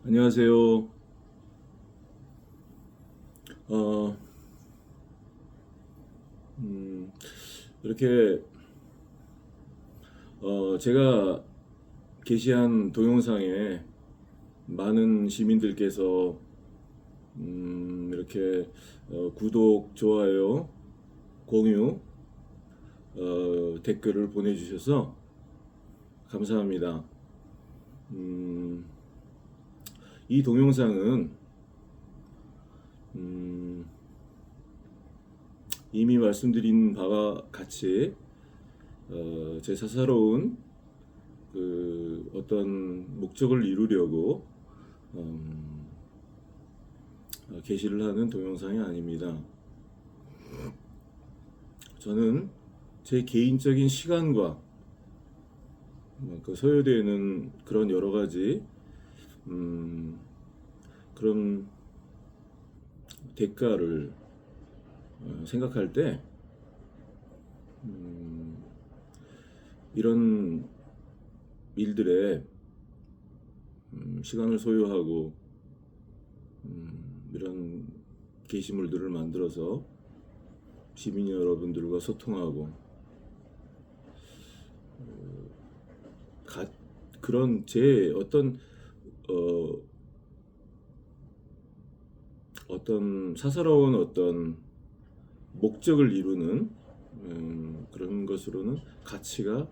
안녕하세요. 어, 음, 이렇게 제가 게시한 동영상에 많은 시민들께서 이렇게 구독, 좋아요, 공유, 댓글을 보내주셔서 감사합니다. 음, 이 동영상은 음, 이미 말씀드린 바와 같이 제 사사로운 그 어떤 목적을 이루려고 음, 게시를 하는 동영상이 아닙니다. 저는 제 개인적인 시간과 그 소요되는 그런 여러 가지 음, 그런 대가를 생각할 때 음, 이런 일들에 시간을 소요하고 이런 게시물들을 만들어서 시민 여러분들과 소통하고 가, 그런 제 어, 어떤 사사로운 어떤 목적을 이루는 그런 것으로는 가치가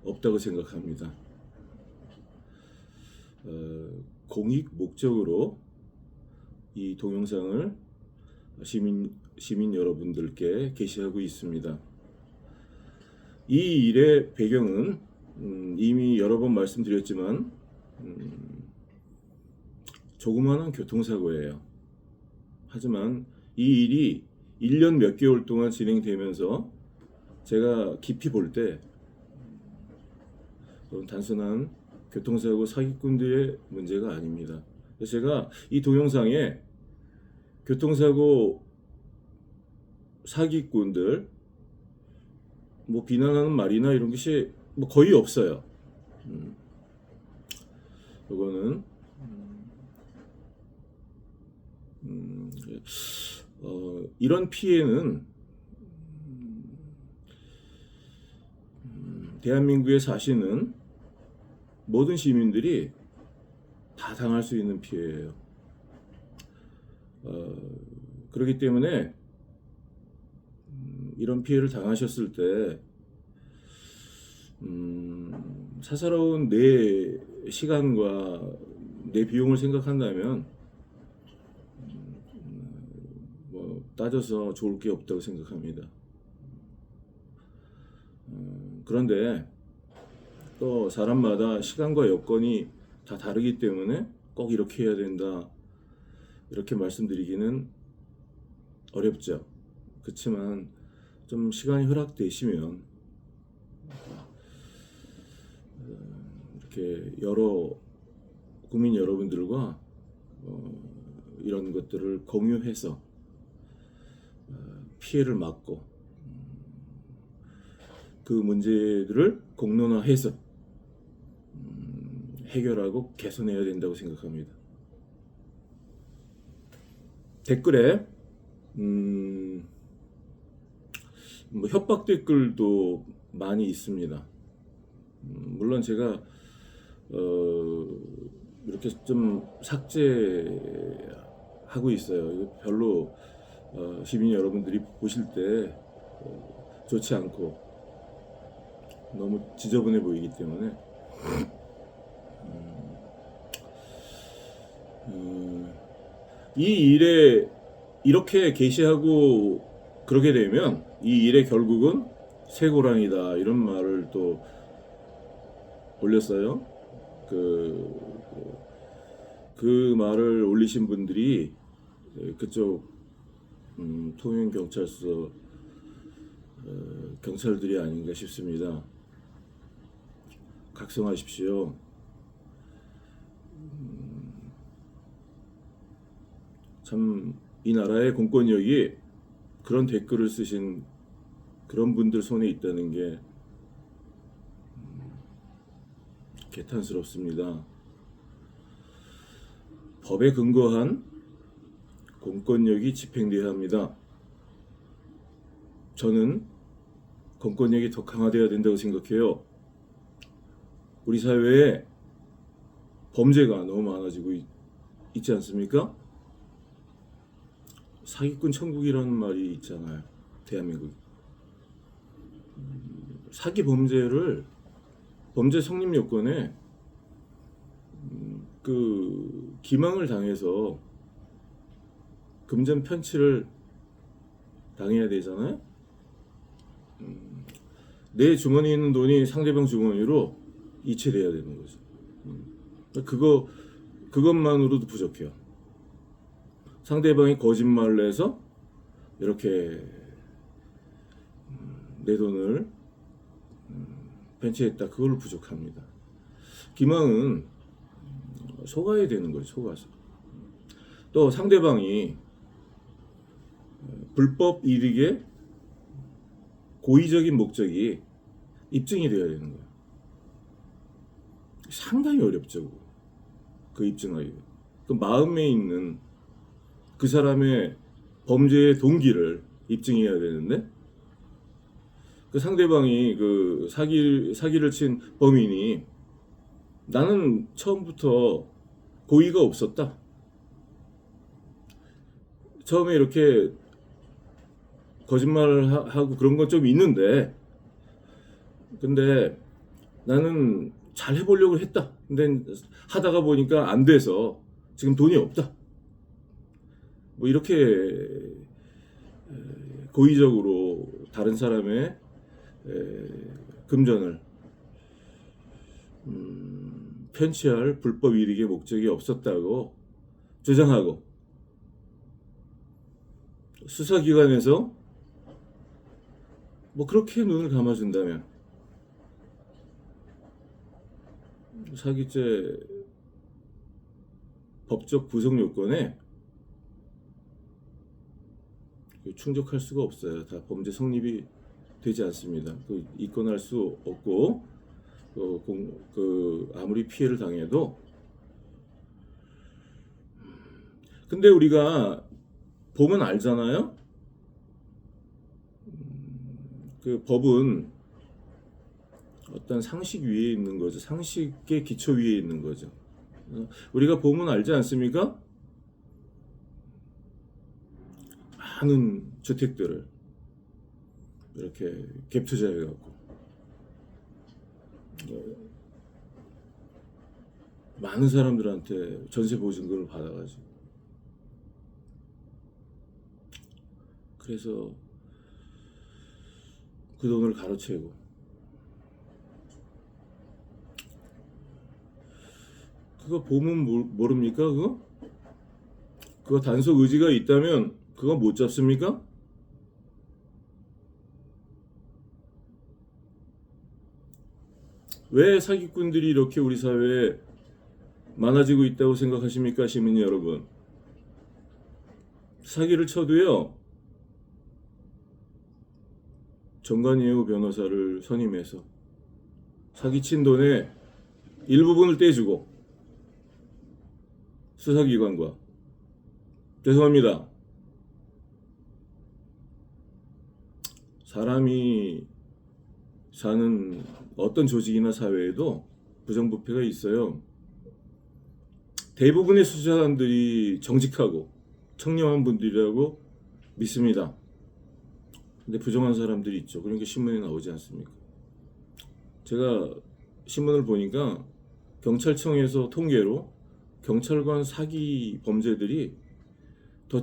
없다고 생각합니다. 공익 목적으로 이 동영상을 시민 여러분들께 게시하고 있습니다. 이 일의 배경은 이미 여러 번 말씀드렸지만 조그마한 교통사고예요. 하지만 이 일이 1년 몇 개월 동안 진행되면서 제가 깊이 볼 때 단순한 교통사고 사기꾼들의 문제가 아닙니다. 그래서 제가 이 동영상에 교통사고 사기꾼들 뭐 비난하는 말이나 이런 것이 뭐 거의 없어요. 이거는 이런 피해는 대한민국에 사시는 모든 시민들이 다 당할 수 있는 피해예요. 그렇기 때문에 이런 피해를 당하셨을 때 사사로운 내 시간과 내 비용을 생각한다면 뭐 따져서 좋을 게 없다고 생각합니다. 그런데 또 사람마다 시간과 여건이 다 다르기 때문에 꼭 이렇게 해야 된다 이렇게 말씀드리기는 어렵죠. 그렇지만 좀 시간이 허락되시면 이렇게 여러 국민 여러분들과 이런 것들을 공유해서 피해를 막고 그 문제들을 공론화해서 해결하고 개선해야 된다고 생각합니다. 댓글에 뭐 협박 댓글도 많이 있습니다. 물론 제가 이렇게 좀 삭제하고 있어요. 이거 별로 시민 여러분들이 보실 때 좋지 않고 너무 지저분해 보이기 때문에 이 일에 이렇게 게시하고 그러게 되면 이 일의 결국은 쇠고랑이다 이런 말을 또 올렸어요. 그 말을 올리신 분들이 그쪽 통영경찰서 경찰들이 아닌가 싶습니다. 각성하십시오. 참 이 나라의 공권력이 그런 댓글을 쓰신 그런 분들 손에 있다는 게 개탄스럽습니다. 법에 근거한 공권력이 집행되어야 합니다. 저는 공권력이 더 강화되어야 된다고 생각해요. 우리 사회에 범죄가 너무 많아지고 있지 않습니까? 사기꾼 천국이라는 말이 있잖아요. 대한민국. 사기 범죄 성립 요건에 그 기망을 당해서 금전 편취를 당해야 되잖아요. 내 주머니에 있는 돈이 상대방 주머니로 이체돼야 되는 거죠. 그것만으로도 부족해요. 상대방이 거짓말을 해서 이렇게 내 돈을 편취했다. 그걸로 부족합니다. 기망은 속아야 되는 거죠. 속아서. 또 상대방이 불법 이득의 고의적인 목적이 입증이 되어야 되는 거예요. 상당히 어렵죠. 그 입증하기가. 그 마음에 있는 그 사람의 범죄의 동기를 입증해야 되는데 그 상대방이 그 사기를 친 범인이 나는 처음부터 고의가 없었다. 처음에 이렇게 거짓말을 하고 그런 건 좀 있는데 근데 나는 잘 해보려고 했다. 근데 하다가 보니까 안 돼서 지금 돈이 없다. 뭐 이렇게 고의적으로 다른 사람의 금전을 편취할 불법 이익의 목적이 없었다고 주장하고 수사기관에서 뭐 그렇게 눈을 감아준다면 사기죄 법적 구성 요건에 충족할 수가 없어요. 다 범죄 성립이 되지 않습니다. 입건할 수 없고 아무리 피해를 당해도 근데 우리가 보면 알잖아요. 그 법은 어떤 상식 위에 있는 거죠. 상식의 기초 위에 있는 거죠. 우리가 보면 알지 않습니까? 많은 주택들을 이렇게 갭 투자해갖고 많은 사람들한테 전세 보증금을 받아가지고 그래서 그 돈을 가로채고 그거 보면 모릅니까? 그거 단속 의지가 있다면 그거 못 잡습니까? 왜 사기꾼들이 이렇게 우리 사회에 많아지고 있다고 생각하십니까, 시민 여러분? 사기를 쳐도요, 정관예우 변호사를 선임해서 사기친 돈의 일부분을 떼주고 수사기관과 죄송합니다. 사람이 사는 어떤 조직이나 사회에도 부정부패가 있어요. 대부분의 수사관들이 정직하고 청렴한 분들이라고 믿습니다. 근데 부정한 사람들이 있죠. 그런 게 신문에 나오지 않습니까? 제가 신문을 보니까 경찰청에서 통계로 경찰관 사기 범죄들이 더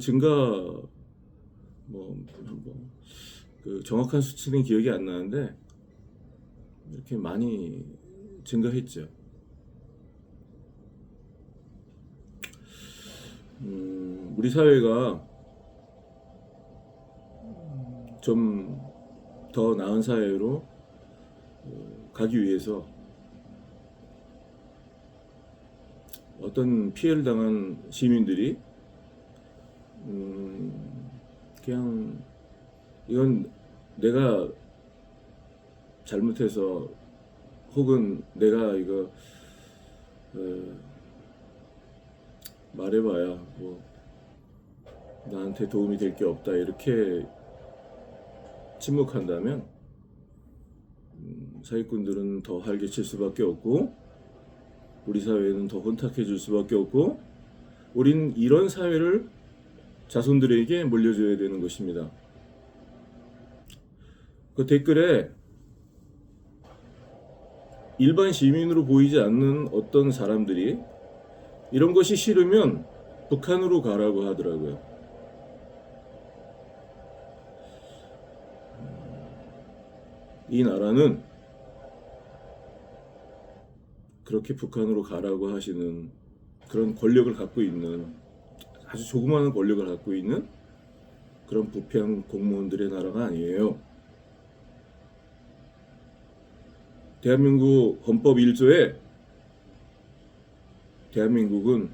그 정확한 수치는 기억이 안 나는데 이렇게 많이 증가했죠. 우리 사회가 좀 더 나은 사회로 가기 위해서 어떤 피해를 당한 시민들이 그냥 이건 내가 잘못해서 혹은 내가 이거 말해봐야 뭐 나한테 도움이 될 게 없다 이렇게 침묵한다면 사기꾼들은 더 활개칠 수밖에 없고 우리 사회는 더 혼탁해질 수밖에 없고 우린 이런 사회를 자손들에게 물려줘야 되는 것입니다. 그 댓글에 일반 시민으로 보이지 않는 어떤 사람들이 이런 것이 싫으면 북한으로 가라고 하더라고요. 이 나라는 그렇게 북한으로 가라고 하시는 그런 권력을 갖고 있는 아주 조그마한 권력을 갖고 있는 그런 부패한 공무원들의 나라가 아니에요. 대한민국 헌법 1조에 대한민국은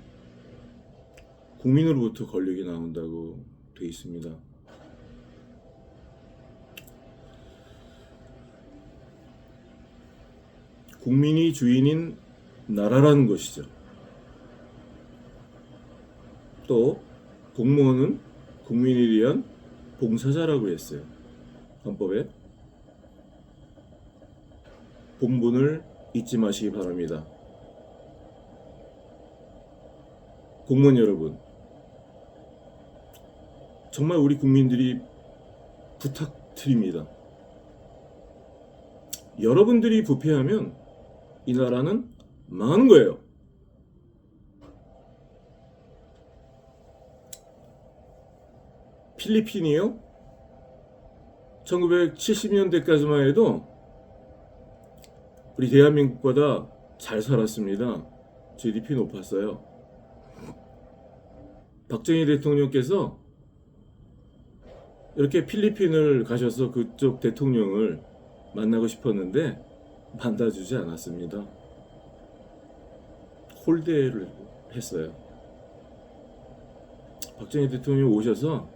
국민으로부터 권력이 나온다고 돼 있습니다. 국민이 주인인 나라라는 것이죠. 또 공무원은 국민에 대한 봉사자라고 했어요. 헌법에. 본분을 잊지 마시기 바랍니다. 공무원 여러분, 정말 우리 국민들이 부탁드립니다. 여러분들이 부패하면 이 나라는 망하는 거예요. 필리핀이요? 1970년대까지만 해도 우리 대한민국보다 잘 살았습니다. GDP 높았어요. 박정희 대통령께서 이렇게 필리핀을 가셔서 그쪽 대통령을 만나고 싶었는데 만나주지 않았습니다. 홀대를 했어요. 박정희 대통령이 오셔서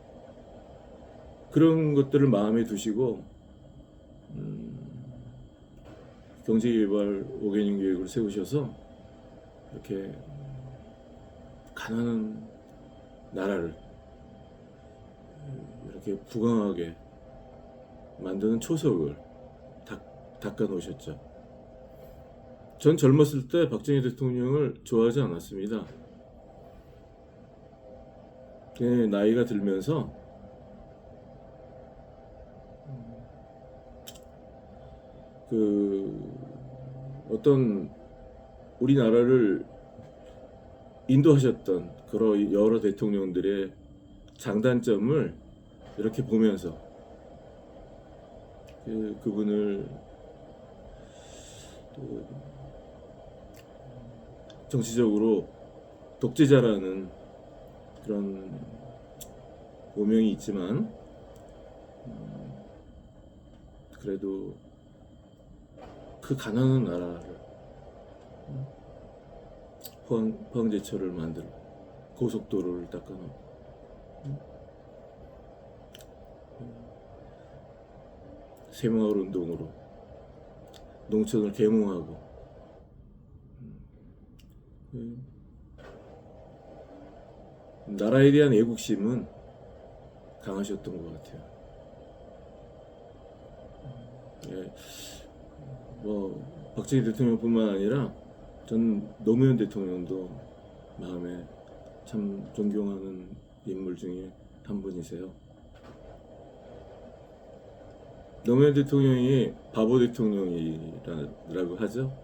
그런 것들을 마음에 두시고 경제개발 5개년 계획을 세우셔서 이렇게 가난한 나라를 이렇게 부강하게 만드는 초석을 닦아 놓으셨죠. 전 젊었을 때 박정희 대통령을 좋아하지 않았습니다. 나이가 들면서 어떤 우리나라를 인도하셨던 그런 여러 대통령들의 장단점을 이렇게 보면서 그분을 또 정치적으로 독재자라는 그런 오명이 있지만 그래도 그 가난한 나라를 포항제철을 만들고 고속도로를 닦아놓고 새마을 운동으로 농촌을 계몽하고 나라에 대한 애국심은 강하셨던 것 같아요. 뭐 박정희 대통령뿐만 아니라 전 노무현 대통령도 마음에 참 존경하는 인물 중에 한 분이세요. 노무현 대통령이 바보 대통령이라고 하죠.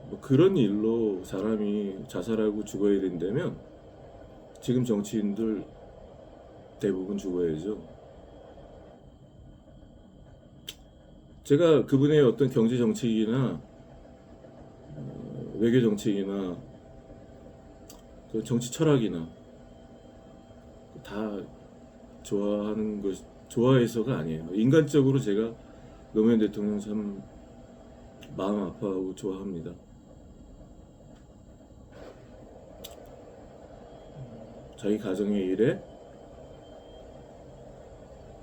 뭐 그런 일로 사람이 자살하고 죽어야 된다면 지금 정치인들 대부분 죽어야죠. 제가 그분의 어떤 경제 정책이나 외교 정책이나 그 정치 철학이나 다 좋아하는 것 좋아해서가 아니에요. 인간적으로 제가 노무현 대통령 참 마음 아파하고 좋아합니다. 자기 가정의 일에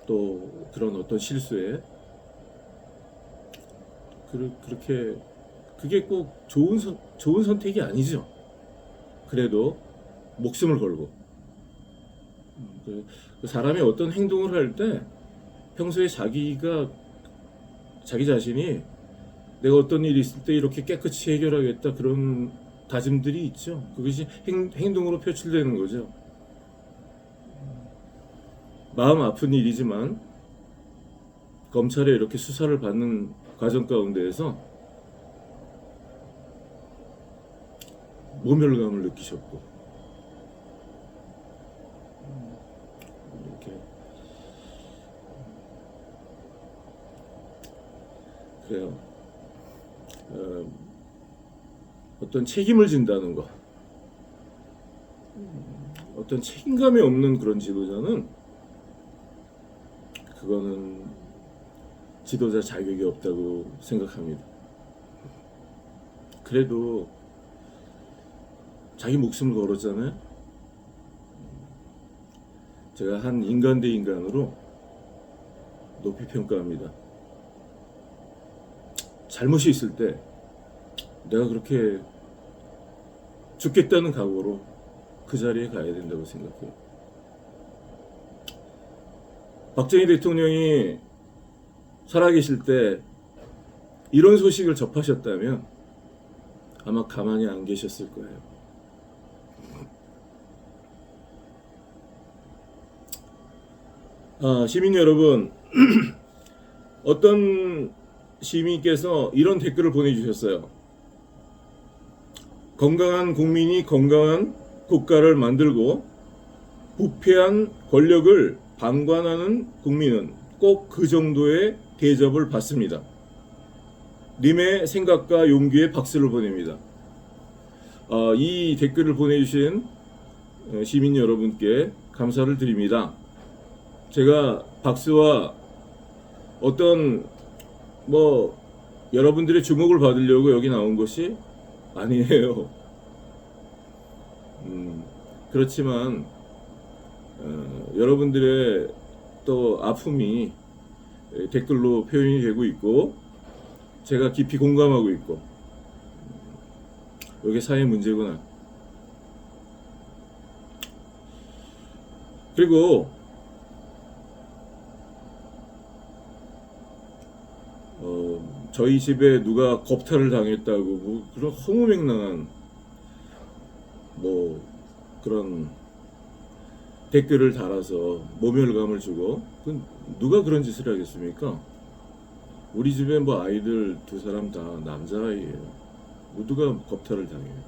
또 그런 어떤 실수에 그렇게 그게 꼭 좋은 선택이 아니죠. 그래도 목숨을 걸고 그 사람이 어떤 행동을 할 때 평소에 자기 자신이 내가 어떤 일이 있을 때 이렇게 깨끗이 해결하겠다 그런 다짐들이 있죠. 그것이 행동으로 표출되는 거죠. 마음 아픈 일이지만 검찰에 이렇게 수사를 받는 과정 가운데에서 모멸감을 느끼셨고 이렇게 그래요. 어떤 책임을 진다는 거, 어떤 책임감이 없는 그런 지도자는 그거는 지도자 자격이 없다고 생각합니다. 그래도 자기 목숨을 걸었잖아요. 제가 한 인간 대 인간으로 높이 평가합니다. 잘못이 있을 때 내가 그렇게 죽겠다는 각오로 그 자리에 가야 된다고 생각해요. 박정희 대통령이 살아계실 때 이런 소식을 접하셨다면 아마 가만히 안 계셨을 거예요. 시민 여러분, 어떤 시민께서 이런 댓글을 보내주셨어요. 건강한 국민이 건강한 국가를 만들고 부패한 권력을 방관하는 국민은 꼭 그 정도의 대접을 받습니다. 님의 생각과 용기에 박수를 보냅니다. 이 댓글을 보내주신 시민 여러분께 감사를 드립니다. 제가 박수와 어떤 여러분들의 주목을 받으려고 여기 나온 것이 아니에요. 그렇지만 여러분들의 또 아픔이 댓글로 표현이 되고 있고 제가 깊이 공감하고 있고 이게 사회 문제구나. 그리고 저희 집에 누가 겁탈을 당했다고 그런 허무맹랑한 그런 댓글을 달아서 모멸감을 주고 누가 그런 짓을 하겠습니까? 우리 집에 아이들 두 사람 다 남자아이예요. 모두가 겁탈을 당해요.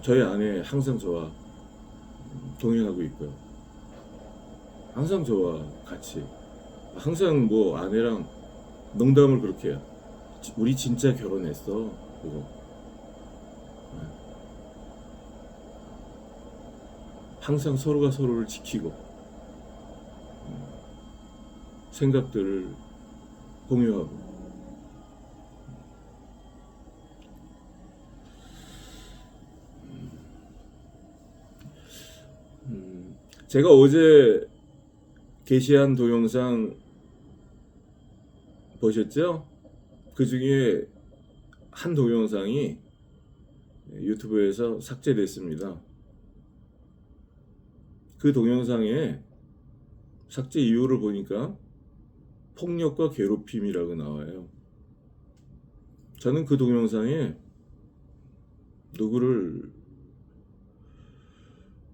저희 아내 항상 저와 동행하고 있고요. 항상 저와 같이 항상 아내랑 농담을 그렇게 해요. 우리 진짜 결혼했어. 그거. 항상 서로가 서로를 지키고 생각들을 공유하고 제가 어제 게시한 동영상 보셨죠? 그 중에 한 동영상이 유튜브에서 삭제됐습니다. 그 동영상에 삭제 이유를 보니까 폭력과 괴롭힘이라고 나와요. 저는 그 동영상에 누구를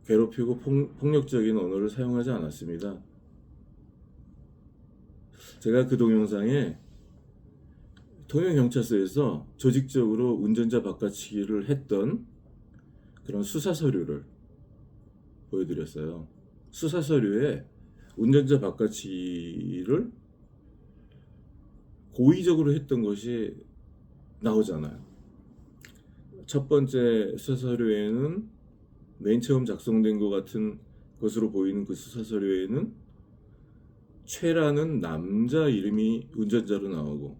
괴롭히고 폭력적인 언어를 사용하지 않았습니다. 제가 그 동영상에 통영경찰서에서 조직적으로 운전자 바꿔치기를 했던 그런 수사 서류를 보여드렸어요. 수사 서류에 운전자 바꿔치기를 고의적으로 했던 것이 나오잖아요. 첫 번째 수사 서류에는 맨 처음 작성된 것 같은 것으로 보이는 그 수사 서류에는 최라는 남자 이름이 운전자로 나오고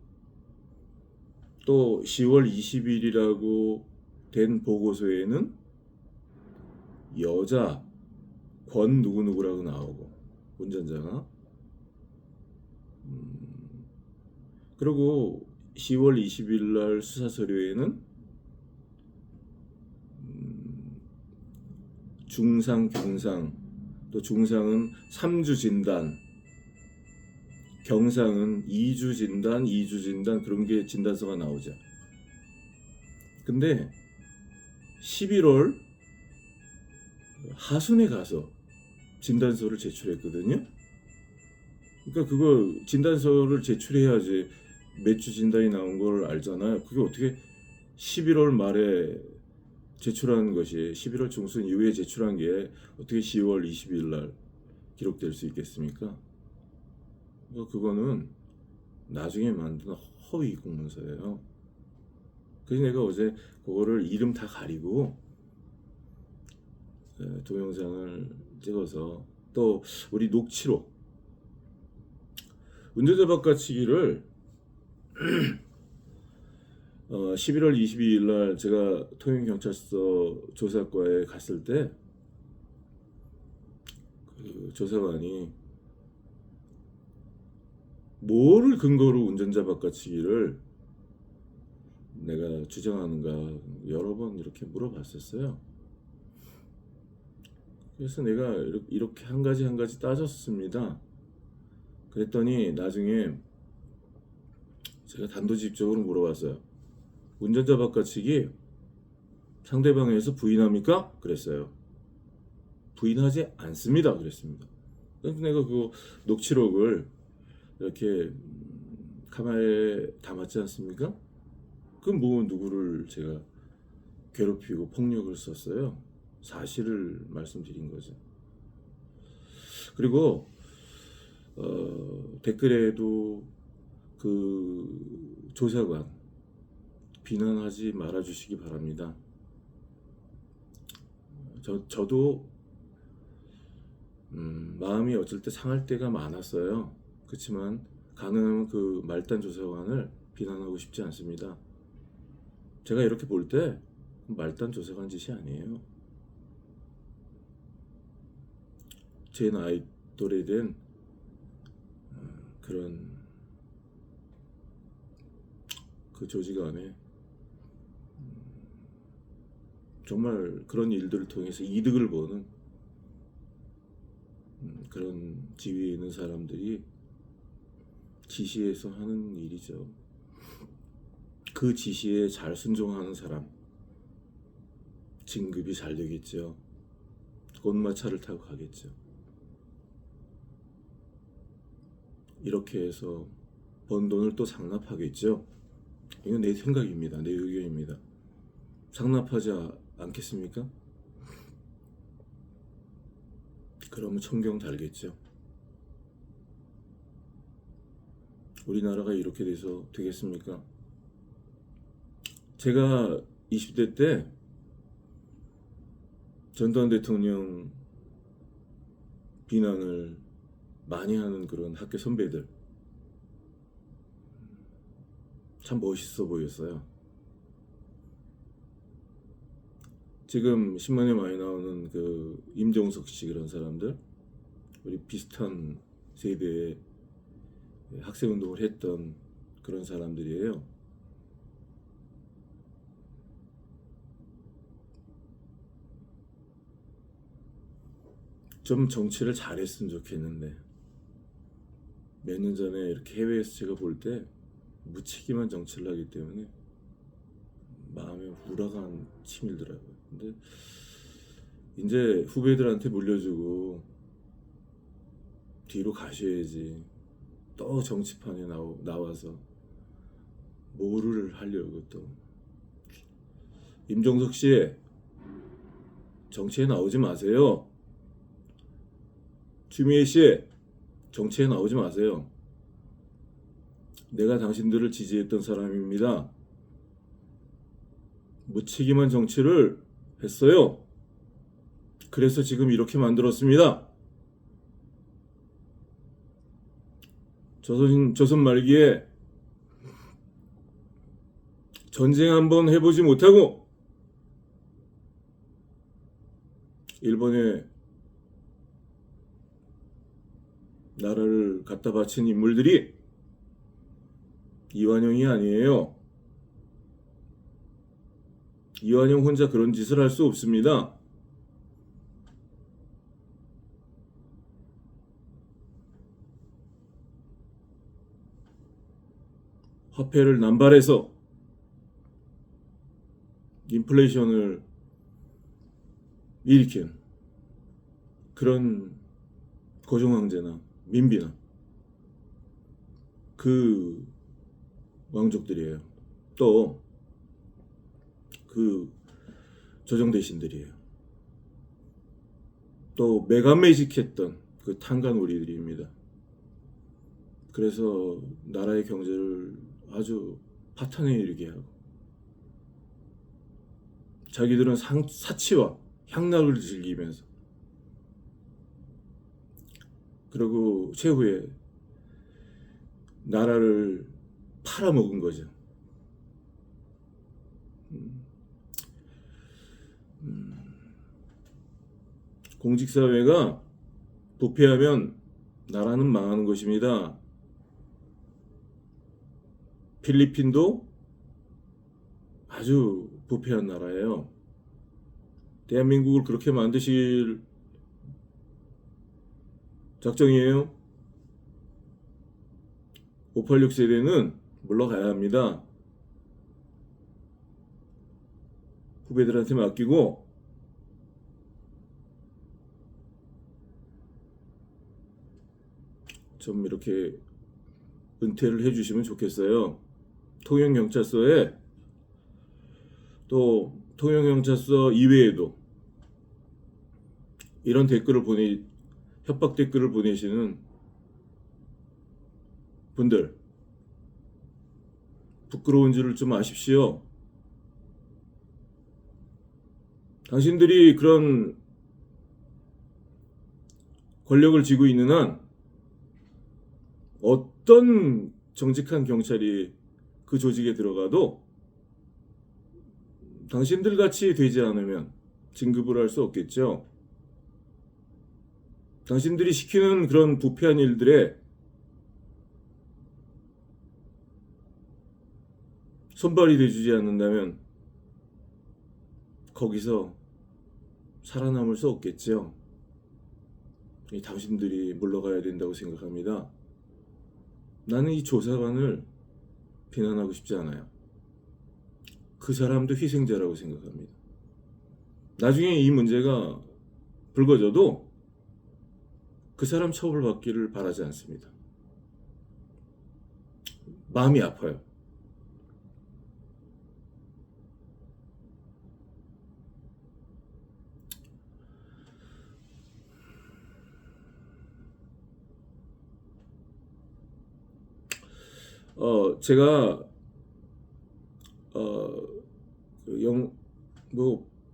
또 10월 20일이라고 된 보고서에는 여자 권 누구누구라고 나오고 운전자가 그리고 10월 20일 날 수사 서류에는 중상, 경상, 또 중상은 3주 진단, 경상은 2주 진단, 2주 진단 그런 게 진단서가 나오죠. 근데 11월 하순에 가서 진단서를 제출했거든요. 그러니까 그거 진단서를 제출해야지 몇 주 진단이 나온 걸 알잖아요. 그게 어떻게 11월 말에 제출한 것이 11월 중순 이후에 제출한 게 어떻게 10월 22일 날 기록될 수 있겠습니까? 그거는 나중에 만든 허위 공문서예요. 그래서 내가 어제 그거를 이름 다 가리고 동영상을 찍어서 또 우리 녹취록 운전자 바꿔치기를 11월 22일 날 제가 통영경찰서 조사과에 갔을 때 그 조사관이 뭐를 근거로 운전자 바꿔치기를 내가 주장하는가 여러 번 이렇게 물어봤었어요. 그래서 내가 이렇게 한 가지 한 가지 따졌습니다. 그랬더니 나중에 제가 단도직입적으로 물어봤어요. 운전자 바꿔치기 상대방에서 부인합니까? 그랬어요. 부인하지 않습니다. 그랬습니다. 그래서 내가 그 녹취록을 이렇게 카메라에 담았지 않습니까? 그럼 뭐 누구를 제가 괴롭히고 폭력을 썼어요. 사실을 말씀드린 거죠. 그리고 댓글에도 그 조사관 비난하지 말아주시기 바랍니다. 저도 마음이 어쩔 때 상할 때가 많았어요. 그렇지만 가능하면 그 말단 조사관을 비난하고 싶지 않습니다. 제가 이렇게 볼 때 말단 조사관 짓이 아니에요. 제 나이 또래 된 그런 그 조직 안에 정말 그런 일들을 통해서 이득을 보는 그런 지위에 있는 사람들이 지시해서 하는 일이죠. 그 지시에 잘 순종하는 사람 진급이 잘 되겠죠. 꽃마차를 타고 가겠죠. 이렇게 해서 번 돈을 또 상납하겠죠. 이건 내 생각입니다. 내 의견입니다. 상납하지 않겠습니까? 그러면 천경 달겠죠. 우리나라가 이렇게 돼서 되겠습니까? 제가 20대 때 전두환 대통령 비난을 많이 하는 그런 학교 선배들 참 멋있어 보였어요. 지금 신문에 많이 나오는 그 임종석 씨 그런 사람들 우리 비슷한 세대의 학생운동을 했던 그런 사람들이에요. 좀 정치를 잘했으면 좋겠는데 몇 년 전에 이렇게 해외에서 제가 볼 때 무책임한 정치를 하기 때문에 마음에 우라가 치밀더라고요. 근데 이제 후배들한테 물려주고 뒤로 가셔야지 또 정치판에 나와서 뭐를 하려고 또. 임종석 씨 정치에 나오지 마세요. 추미애 씨 정치에 나오지 마세요. 내가 당신들을 지지했던 사람입니다. 무책임한 정치를 했어요. 그래서 지금 이렇게 만들었습니다. 조선 말기에 전쟁 한번 해보지 못하고 일본에 나라를 갖다 바친 인물들이 이완용이 아니에요. 이완용 혼자 그런 짓을 할 수 없습니다. 화폐를 남발해서 인플레이션을 일으킨 그런 고종황제나 민비나 그 왕족들이에요. 또 그 조정대신들이에요. 또 메가매직했던 그 탄간오리들입니다. 그래서 나라의 경제를 아주 파탄에 이르게 하고 자기들은 사치와 향락을 즐기면서 그리고 최후에 나라를 팔아먹은 거죠. 공직사회가 부패하면 나라는 망하는 것입니다. 필리핀도 아주 부패한 나라예요. 대한민국을 그렇게 만드실 작정이에요? 586 세대는 물러가야 합니다. 후배들한테 맡기고 좀 이렇게 은퇴를 해주시면 좋겠어요. 통영경찰서에 또 통영경찰서 이외에도 이런 협박 댓글을 보내시는 분들 부끄러운 줄을 좀 아십시오. 당신들이 그런 권력을 쥐고 있는 한 어떤 정직한 경찰이 그 조직에 들어가도 당신들 같이 되지 않으면 진급을 할 수 없겠죠. 당신들이 시키는 그런 부패한 일들에 손발이 대주지 않는다면 거기서 살아남을 수 없겠죠. 당신들이 물러가야 된다고 생각합니다. 나는 이 조사관을 비난하고 싶지 않아요. 그 사람도 희생자라고 생각합니다. 나중에 이 문제가 불거져도 그 사람 처벌받기를 바라지 않습니다. 마음이 아파요. 제가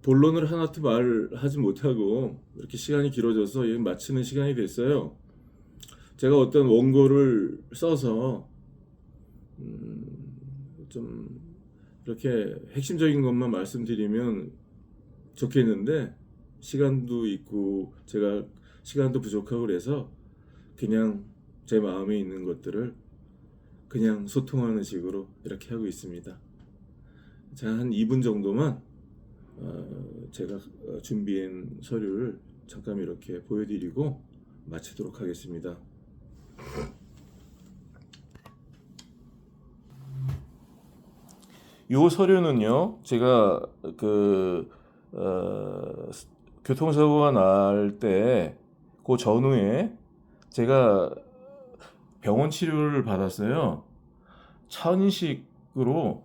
본론을 하나도 말하지 못하고 이렇게 시간이 길어져서 마치는 시간이 됐어요. 제가 어떤 원고를 써서 좀 이렇게 핵심적인 것만 말씀드리면 좋겠는데 시간도 있고 제가 시간도 부족하고 그래서 그냥 제 마음에 있는 것들을 그냥 소통하는 식으로 이렇게 하고 있습니다. 자, 한 2분 정도만 제가 준비한 서류를 잠깐 이렇게 보여드리고 마치도록 하겠습니다. 이 서류는요, 제가 교통사고가 날 때 그 전후에 제가 병원 치료를 받았어요. 천식으로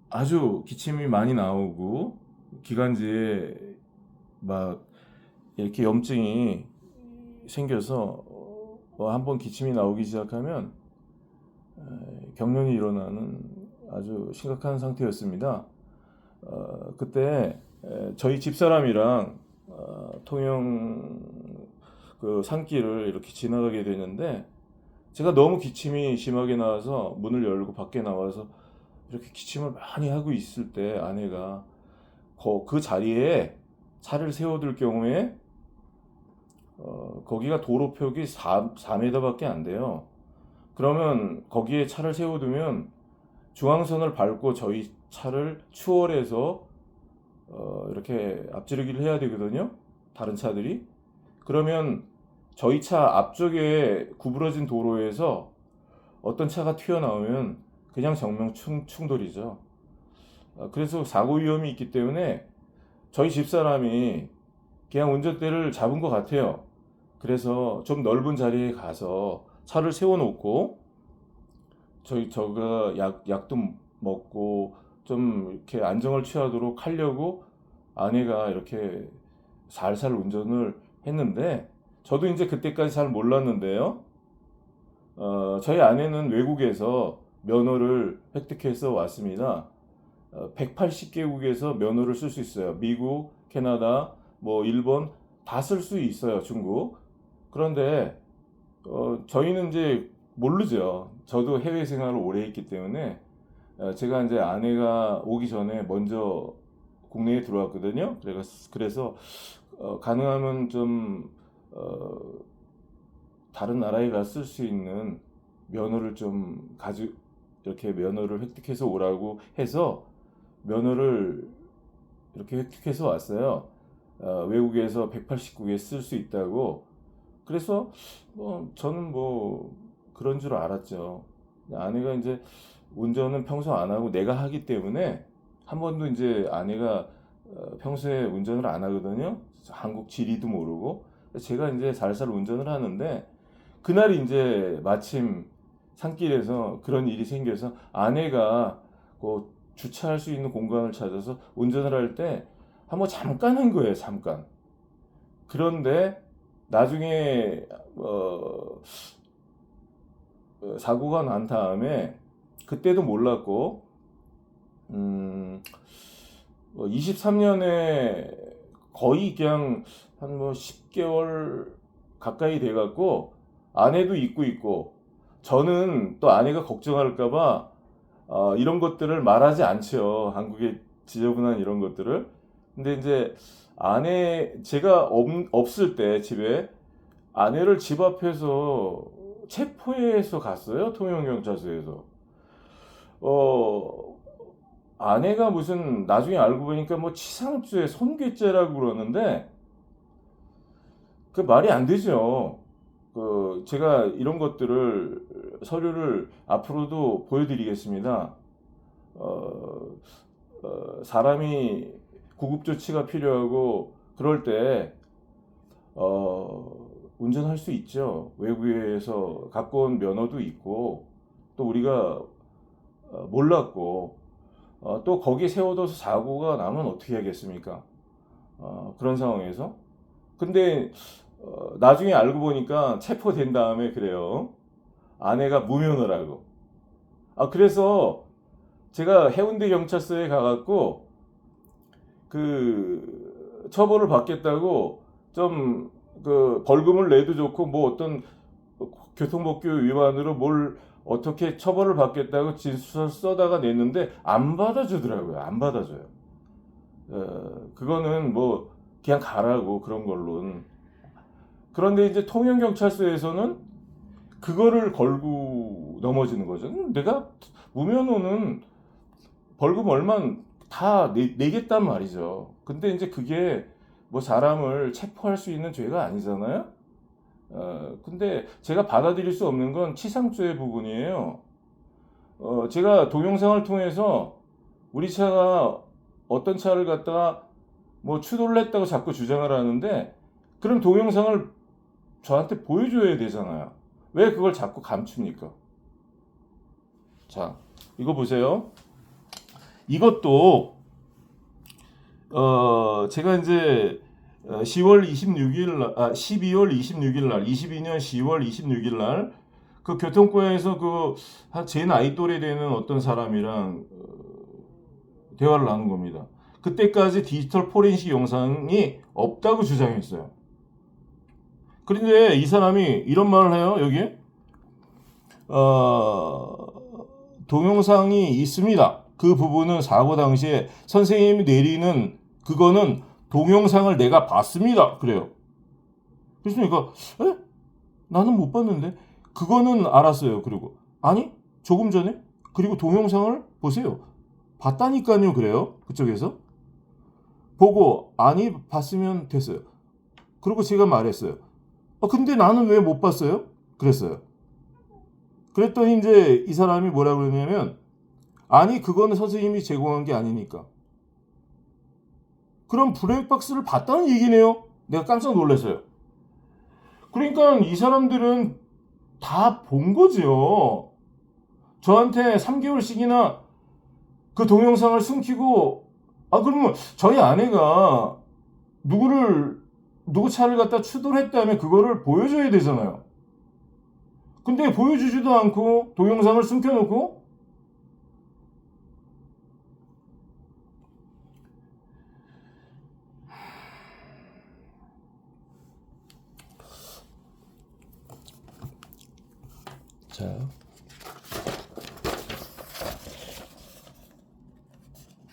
아주 기침이 많이 나오고 기관지에 막 이렇게 염증이 생겨서 한번 기침이 나오기 시작하면 경련이 일어나는 아주 심각한 상태였습니다. 그때 저희 집사람이랑 통영 그 산길을 이렇게 지나가게 되는데 제가 너무 기침이 심하게 나와서 문을 열고 밖에 나와서 이렇게 기침을 많이 하고 있을 때 아내가 그 자리에 차를 세워둘 경우에 거기가 도로폭이 4m밖에 안 돼요. 그러면 거기에 차를 세워두면 중앙선을 밟고 저희 차를 추월해서 이렇게 앞지르기를 해야 되거든요. 다른 차들이. 그러면 저희 차 앞쪽에 구부러진 도로에서 어떤 차가 튀어나오면 그냥 정면 충돌이죠. 그래서 사고 위험이 있기 때문에 저희 집사람이 그냥 운전대를 잡은 것 같아요. 그래서 좀 넓은 자리에 가서 차를 세워놓고 저가 약도 먹고 좀 이렇게 안정을 취하도록 하려고 아내가 이렇게 살살 운전을 했는데 저도 이제 그때까지 잘 몰랐는데요. 저희 아내는 외국에서 면허를 획득해서 왔습니다. 180개국에서 면허를 쓸 수 있어요. 미국, 캐나다, 뭐 일본 다 쓸 수 있어요. 중국. 그런데 저희는 이제 모르죠. 저도 해외 생활을 오래 했기 때문에 제가 이제 아내가 오기 전에 먼저 국내에 들어왔거든요. 그래서 가능하면 좀 다른 나라에 가 쓸 수 있는 면허를 좀 이렇게 면허를 획득해서 오라고 해서 면허를 이렇게 획득해서 왔어요. 외국에서 180국에 쓸 수 있다고. 그래서 저는 뭐 그런 줄 알았죠. 아내가 이제 운전은 평소 안 하고 내가 하기 때문에 한 번도 이제 아내가 평소에 운전을 안 하거든요. 한국 지리도 모르고. 제가 이제 살살 운전을 하는데 그날이 이제 마침 산길에서 그런 일이 생겨서 아내가 그 주차할 수 있는 공간을 찾아서 운전을 할 때 한번 잠깐 한 거예요. 잠깐. 그런데 나중에 사고가 난 다음에 그때도 몰랐고 23년에 거의 그냥 한 뭐 10개월 가까이 돼갖고 아내도 잊고 있고 저는 또 아내가 걱정할까봐 이런 것들을 말하지 않죠. 한국의 지저분한 이런 것들을. 근데 이제 제가 없을 때 집에 아내를 집 앞에서 체포해서 갔어요. 통영경찰서에서. 아내가 무슨 나중에 알고 보니까 뭐 치상죄, 손괴죄라고 그러는데 그 말이 안 되죠. 제가 이런 것들을 서류를 앞으로도 보여드리겠습니다. 사람이 구급조치가 필요하고 그럴 때 운전할 수 있죠. 외국에서 갖고 온 면허도 있고 또 우리가 몰랐고 또 거기 세워둬서 사고가 나면 어떻게 하겠습니까? 그런 상황에서. 근데 나중에 알고 보니까 체포된 다음에 그래요. 아내가 무면허 라고. 그래서 제가 해운대 경찰서에 가갖고 그 처벌을 받겠다고 좀 그 벌금을 내도 좋고 뭐 어떤 교통법규 위반으로 뭘 어떻게 처벌을 받겠다고 진술서 써다가 냈는데 안 받아주더라고요. 안 받아줘요. 그거는 뭐 그냥 가라고 그런 걸로는. 그런데 이제 통영경찰서에서는 그거를 걸고 넘어지는 거죠. 내가 무면허는 벌금 얼마 다 내겠단 말이죠. 근데 이제 그게 뭐 사람을 체포할 수 있는 죄가 아니잖아요. 근데 제가 받아들일 수 없는 건 치상죄 부분이에요. 제가 동영상을 통해서 우리 차가 어떤 차를 갖다가 뭐 추돌을 했다고 자꾸 주장을 하는데 그럼 동영상을 저한테 보여줘야 되잖아요. 왜 그걸 자꾸 감춥니까? 자, 이거 보세요. 이것도 제가 이제 12월 26일 날 22년 10월 26일 날 그 교통과에서 제 나이 또래 되는 어떤 사람이랑 대화를 나눈 겁니다. 그때까지 디지털 포렌식 영상이 없다고 주장했어요. 그런데 이 사람이 이런 말을 해요. 여기 동영상이 있습니다. 그 부분은 사고 당시에 선생님이 내리는 그거는 동영상을 내가 봤습니다. 그래요. 그러니까 나는 못 봤는데 그거는 알았어요. 그리고 아니 조금 전에 그리고 동영상을 보세요. 봤다니까요. 그래요. 그쪽에서 보고 아니 봤으면 됐어요. 그리고 제가 말했어요. 근데 나는 왜 못 봤어요? 그랬어요. 그랬더니 이제 이 사람이 뭐라 그러냐면, 아니 그거는 선생님이 제공한 게 아니니까. 그럼 블랙박스를 봤다는 얘기네요. 내가 깜짝 놀랐어요. 그러니까 이 사람들은 다 본 거죠. 저한테 3개월씩이나 그 동영상을 숨기고, 그러면 저희 아내가 누구 차를 갖다 추돌했다면 그거를 보여줘야 되잖아요. 근데 보여주지도 않고 동영상을 숨겨놓고,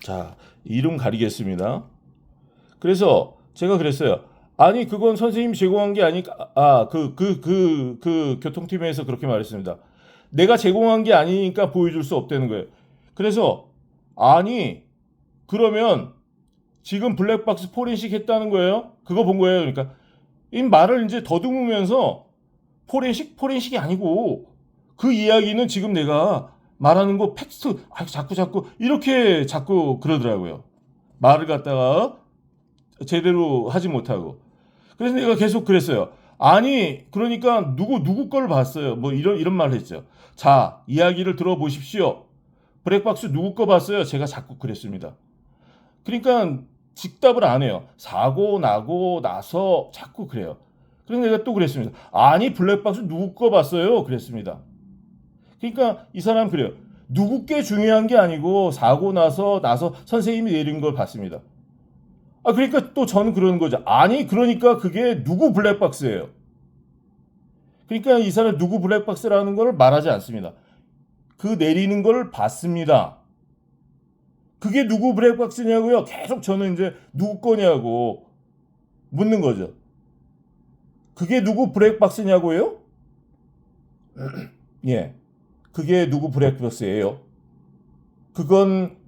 자, 이름 가리겠습니다. 그래서 제가 그랬어요. 아니 그건 선생님이 제공한 게 아니까, 그 교통팀에서 그렇게 말했습니다. 내가 제공한 게 아니니까 보여줄 수 없다는 거예요. 그래서 아니 그러면 지금 블랙박스 포렌식 했다는 거예요? 그거 본 거예요? 그러니까 이 말을 이제 더듬으면서 포렌식이 아니고 그 이야기는 지금 내가 말하는 거 팩트 자꾸 이렇게 자꾸 그러더라고요. 말을 갖다가 제대로 하지 못하고. 그래서 내가 계속 그랬어요. 아니 그러니까 누구 걸 봤어요. 뭐 이런 말을 했죠. 자, 이야기를 들어보십시오. 블랙박스 누구 거 봤어요? 제가 자꾸 그랬습니다. 그러니까 직답을 안 해요. 사고 나고 나서 자꾸 그래요. 그래서 내가 또 그랬습니다. 아니 블랙박스 누구 거 봤어요? 그랬습니다. 그러니까 이 사람 그래요. 누구 게 중요한 게 아니고 사고 나서 선생님이 내린 걸 봤습니다. 그러니까 또 저는 그러는 거죠. 아니 그러니까 그게 누구 블랙박스예요. 그러니까 이 사람 누구 블랙박스라는 걸 말하지 않습니다. 그 내리는 걸 봤습니다. 그게 누구 블랙박스냐고요? 계속 저는 이제 누구 거냐고 묻는 거죠. 그게 누구 블랙박스냐고요? 예. 그게 누구 블랙박스예요? 그건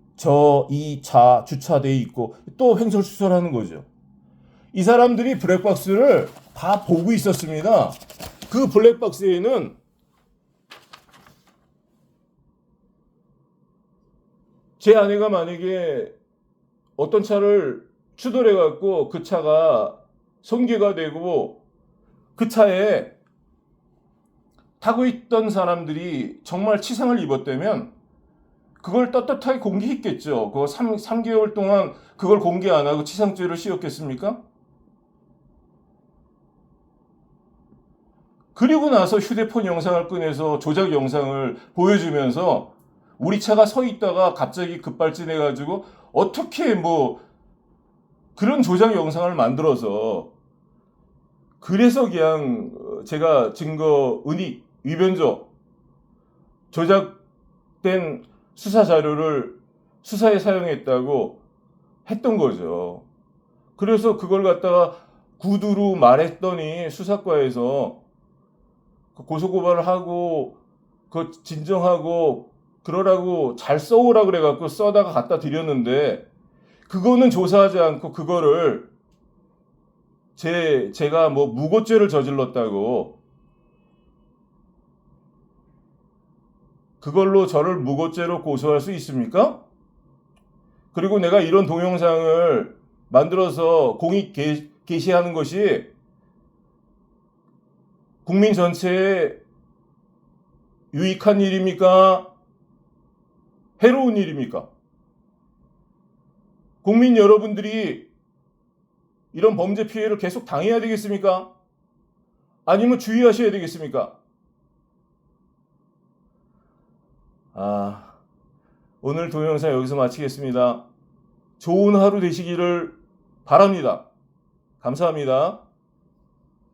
이 차 주차돼 있고 또 횡설수설하는 거죠. 이 사람들이 블랙박스를 다 보고 있었습니다. 그 블랙박스에는 제 아내가 만약에 어떤 차를 추돌해 갖고 그 차가 손괴가 되고 그 차에 타고 있던 사람들이 정말 치상을 입었다면 그걸 떳떳하게 공개했겠죠. 그거 3개월 동안 그걸 공개 안 하고 치상죄를 씌웠겠습니까? 그리고 나서 휴대폰 영상을 꺼내서 조작 영상을 보여주면서 우리 차가 서 있다가 갑자기 급발진해가지고 어떻게 뭐 그런 조작 영상을 만들어서 그래서 그냥 제가 증거 은닉 위변조 조작된 수사 자료를 수사에 사용했다고 했던 거죠. 그래서 그걸 갖다가 구두로 말했더니 수사과에서 고소고발을 하고 그 진정하고 그러라고 잘 써오라 그래갖고 써다가 갖다 드렸는데 그거는 조사하지 않고 그거를 제가 뭐 무고죄를 저질렀다고 그걸로 저를 무고죄로 고소할 수 있습니까? 그리고 내가 이런 동영상을 만들어서 공익 게시하는 것이 국민 전체에 유익한 일입니까? 해로운 일입니까? 국민 여러분들이 이런 범죄 피해를 계속 당해야 되겠습니까? 아니면 주의하셔야 되겠습니까? 오늘 동영상 여기서 마치겠습니다. 좋은 하루 되시기를 바랍니다. 감사합니다.